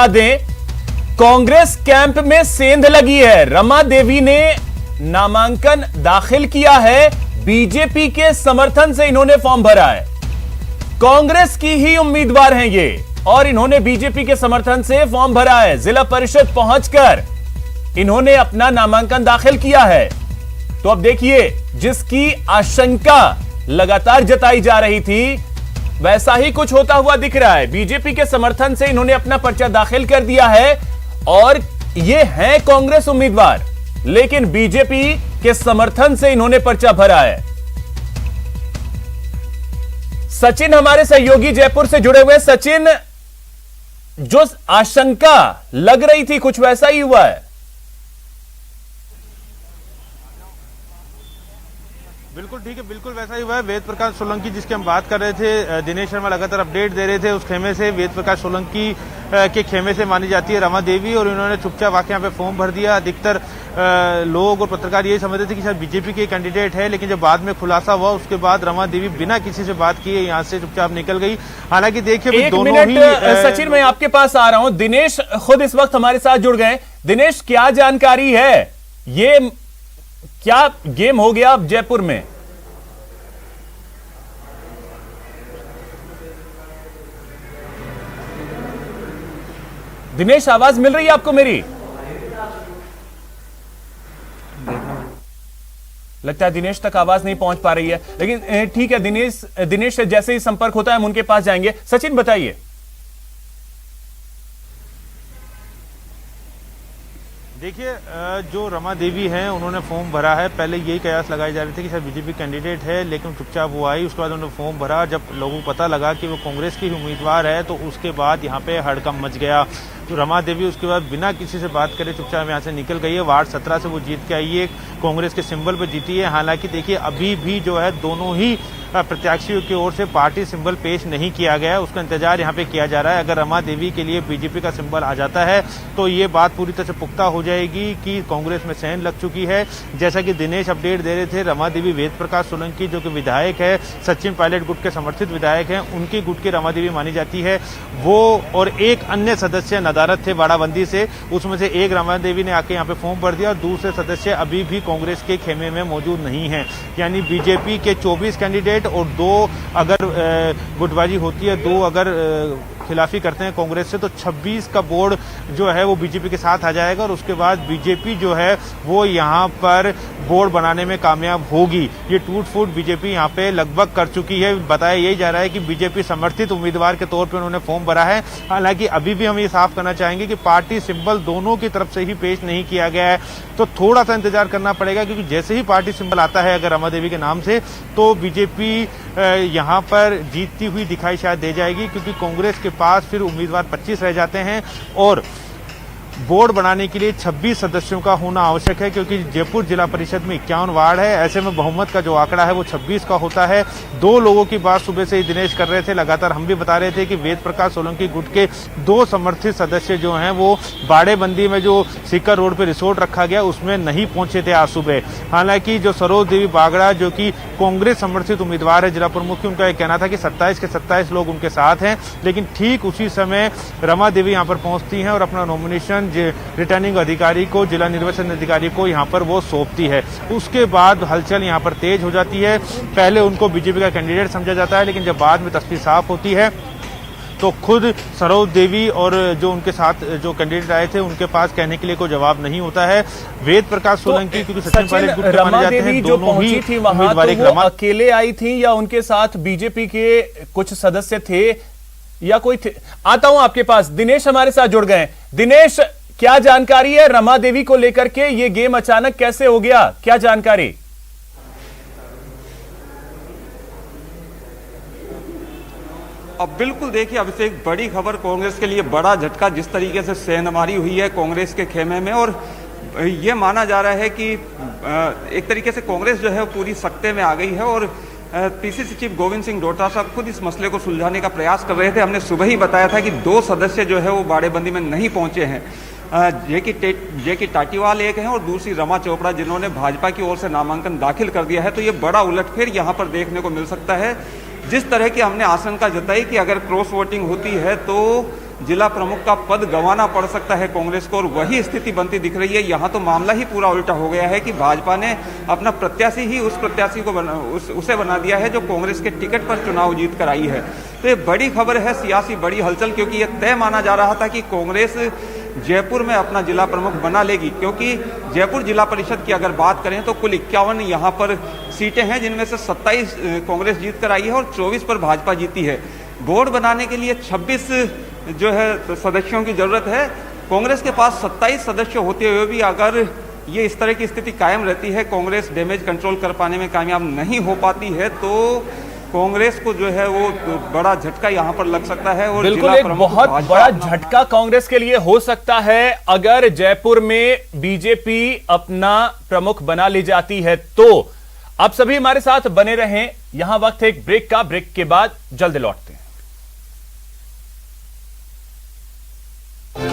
बता दें, कांग्रेस कैंप में सेंध लगी है। रमा देवी ने नामांकन दाखिल किया है, बीजेपी के समर्थन से इन्होंने फॉर्म भरा है। कांग्रेस की ही उम्मीदवार हैं ये, और इन्होंने बीजेपी के समर्थन से फॉर्म भरा है। जिला परिषद पहुंचकर इन्होंने अपना नामांकन दाखिल किया है। तो अब देखिए, जिसकी आशंका लगातार जताई जा रही थी, वैसा ही कुछ होता हुआ दिख रहा है। बीजेपी के समर्थन से इन्होंने अपना पर्चा दाखिल कर दिया है और ये हैं कांग्रेस उम्मीदवार, लेकिन बीजेपी के समर्थन से इन्होंने पर्चा भरा है। सचिन हमारे सहयोगी जयपुर से जुड़े हुए। सचिन, जो आशंका लग रही थी कुछ वैसा ही हुआ है? बिल्कुल ठीक है, बिल्कुल वैसा ही हुआ है। वेद प्रकाश सोलंकी जिसकी हम बात कर रहे थे, दिनेश शर्मा लगातार अपडेट दे रहे थे उस खेमे से। वेद प्रकाश सोलंकी के खेमे से मानी जाती है रमा देवी, और इन्होंने चुपचाप आके यहाँ पे फॉर्म भर दिया। अधिकतर लोग और पत्रकार ये समझते थे कि शायद बीजेपी के कैंडिडेट है, लेकिन जब बाद में खुलासा हुआ उसके बाद रमा देवी बिना किसी से बात किए यहाँ से चुपचाप निकल गई। हालांकि देखिए, दोनों ही सचिन, मैं आपके पास आ रहा हूं। दिनेश खुद इस वक्त हमारे साथ जुड़ गए। दिनेश, क्या जानकारी है? ये क्या गेम हो गया अब जयपुर में? दिनेश, आवाज मिल रही है आपको मेरी? लगता है दिनेश तक आवाज नहीं पहुंच पा रही है, लेकिन ठीक है, दिनेश से जैसे ही संपर्क होता है हम उनके पास जाएंगे। सचिन, बताइए। देखिए, जो रमा देवी हैं उन्होंने फॉर्म भरा है। पहले यही कयास लगाए जा रहे थे कि शायद बीजेपी कैंडिडेट है, लेकिन चुपचाप वो आई। उसके बाद उन्होंने फॉर्म भरा। जब लोगों को पता लगा कि वो कांग्रेस की उम्मीदवार है, तो उसके बाद यहाँ पे हड़कंप मच गया। तो रमा देवी उसके बाद बिना किसी से बात करे चुपचाप यहाँ से निकल गई है। वार्ड 17 से वो जीत के आई है, कांग्रेस के सिंबल पर जीती है। हालांकि देखिए, अभी भी जो है दोनों ही प्रत्याशियों की ओर से पार्टी सिंबल पेश नहीं किया गया है, उसका इंतजार यहाँ पे किया जा रहा है। अगर रमा देवी के लिए बीजेपी का सिंबल आ जाता है तो ये बात पूरी तरह से पुख्ता हो जाएगी कि कांग्रेस में सेंध लग चुकी है। जैसा कि दिनेश अपडेट दे रहे थे, रमा देवी वेद प्रकाश सोलंकी जो कि विधायक है, सचिन पायलट गुट के समर्थित विधायक हैं, उनकी गुट की रमा देवी मानी जाती है। वो और एक अन्य सदस्य नदारत थे बाड़ाबंदी से, उसमें से एक रमा देवी ने आके यहाँ पे फॉर्म भर दिया और दूसरे सदस्य अभी भी कांग्रेस के खेमे में मौजूद नहीं है। यानी बीजेपी के 24 कैंडिडेट और 2 अगर गुटबाजी होती है, 2 अगर खिलाफी करते हैं कांग्रेस से, तो 26 का बोर्ड जो है वो बीजेपी के साथ आ जाएगा। और उसके बाद बीजेपी जो है वो यहाँ पर बोर्ड बनाने में कामयाब होगी। ये टूट फूट बीजेपी यहाँ पे लगभग कर चुकी है। बताया यही जा रहा है कि बीजेपी समर्थित उम्मीदवार के तौर पर उन्होंने फॉर्म भरा है। हालांकि अभी भी हम ये साफ करना चाहेंगे कि पार्टी सिंबल दोनों की तरफ से ही पेश नहीं किया गया है, तो थोड़ा सा इंतजार करना पड़ेगा, क्योंकि जैसे ही पार्टी सिंबल आता है अगर रमा देवी के नाम से, तो बीजेपी यहाँ पर जीतती हुई दिखाई शायद दे जाएगी, क्योंकि कांग्रेस के पास फिर उम्मीदवार 25 रह जाते हैं और बोर्ड बनाने के लिए 26 सदस्यों का होना आवश्यक है, क्योंकि जयपुर जिला परिषद में 51 वार्ड है। ऐसे में बहुमत का जो आंकड़ा है वो 26 का होता है। 2 लोगों की बात सुबह से ही दिनेश कर रहे थे, लगातार हम भी बता रहे थे कि वेद प्रकाश सोलंकी गुट के 2 समर्थित सदस्य जो हैं वो बाड़ेबंदी में जो सीकर रोड पे रिसोर्ट रखा गया उसमें नहीं पहुंचे थे आज सुबह। हालांकि जो सरोज देवी बागड़ा जो कि कांग्रेस समर्थित उम्मीदवार है जिला प्रमुख, उनका यह कहना था कि 27 के 27 लोग उनके साथ हैं, लेकिन ठीक उसी समय रमा देवी यहाँ पर पहुंचती हैं और अपना नॉमिनेशन रिटर्निंग अधिकारी को, जिला निर्वाचन अधिकारी को यहाँ पर वो सौंपती है। उसके बाद हलचल यहाँ पर तेज हो जाती है। पहले उनको बीजेपी का कैंडिडेट समझा जाता है, लेकिन जब बाद में तस्वीर साफ होती है तो खुद सरोज देवी और जो उनके साथ जो कैंडिडेट आए थे उनके पास कहने के लिए कोई जवाब नहीं होता है। वेद प्रकाश सोलंकी, क्योंकि सचिन पायलट गुट के माने जाते हैं, दोनों ही उम्मीदवार अकेले आई थी या उनके साथ बीजेपी के कुछ सदस्य थे या कोई थे? आता हूं आपके पास। दिनेश हमारे साथ जुड़ गए। दिनेश, क्या जानकारी है रमा देवी को लेकर के? ये गेम अचानक कैसे हो गया, क्या जानकारी? अब बिल्कुल देखिए, अब से एक बड़ी खबर, कांग्रेस के लिए बड़ा झटका, जिस तरीके से सेंधमारी हुई है कांग्रेस के खेमे में। और ये माना जा रहा है कि एक तरीके से कांग्रेस जो है पूरी सख्ते में आ गई है। और पीसीसी चीफ गोविंद सिंह डोटासरा साहब खुद इस मसले को सुलझाने का प्रयास कर रहे थे। हमने सुबह ही बताया था कि 2 सदस्य जो है वो बाड़ेबंदी में नहीं पहुंचे हैं। जेकी टाटीवाल एक हैं और दूसरी रमा चोपड़ा, जिन्होंने भाजपा की ओर से नामांकन दाखिल कर दिया है। तो ये बड़ा उलटफेर यहाँ पर देखने को मिल सकता है। जिस तरह की हमने आशंका जताई कि अगर क्रॉस वोटिंग होती है तो जिला प्रमुख का पद गंवाना पड़ सकता है कांग्रेस को, और वही स्थिति बनती दिख रही है। यहाँ तो मामला ही पूरा उल्टा हो गया है कि भाजपा ने अपना प्रत्याशी ही उस प्रत्याशी को उसे बना दिया है जो कांग्रेस के टिकट पर चुनाव जीत कर आई है। तो ये बड़ी खबर है, सियासी बड़ी हलचल, क्योंकि यह तय माना जा रहा था कि कांग्रेस जयपुर में अपना जिला प्रमुख बना लेगी, क्योंकि जयपुर जिला परिषद की अगर बात करें तो कुल 51 यहाँ पर सीटें हैं, जिनमें से 27 कांग्रेस जीत कर आई है और 24 पर भाजपा जीती है। बोर्ड बनाने के लिए 26 जो है सदस्यों की जरूरत है। कांग्रेस के पास 27 सदस्य होते हुए भी अगर ये इस तरह की स्थिति कायम रहती है, कांग्रेस डैमेज कंट्रोल कर पाने में कामयाब नहीं हो पाती है, तो कांग्रेस को जो है वो बड़ा झटका यहाँ पर लग सकता है। और बिल्कुल एक बहुत बड़ा झटका कांग्रेस के लिए हो सकता है अगर जयपुर में बीजेपी अपना प्रमुख बना ले जाती है तो। आप सभी हमारे साथ बने रहें, यहां वक्त है एक ब्रेक का, ब्रेक के बाद जल्द लौट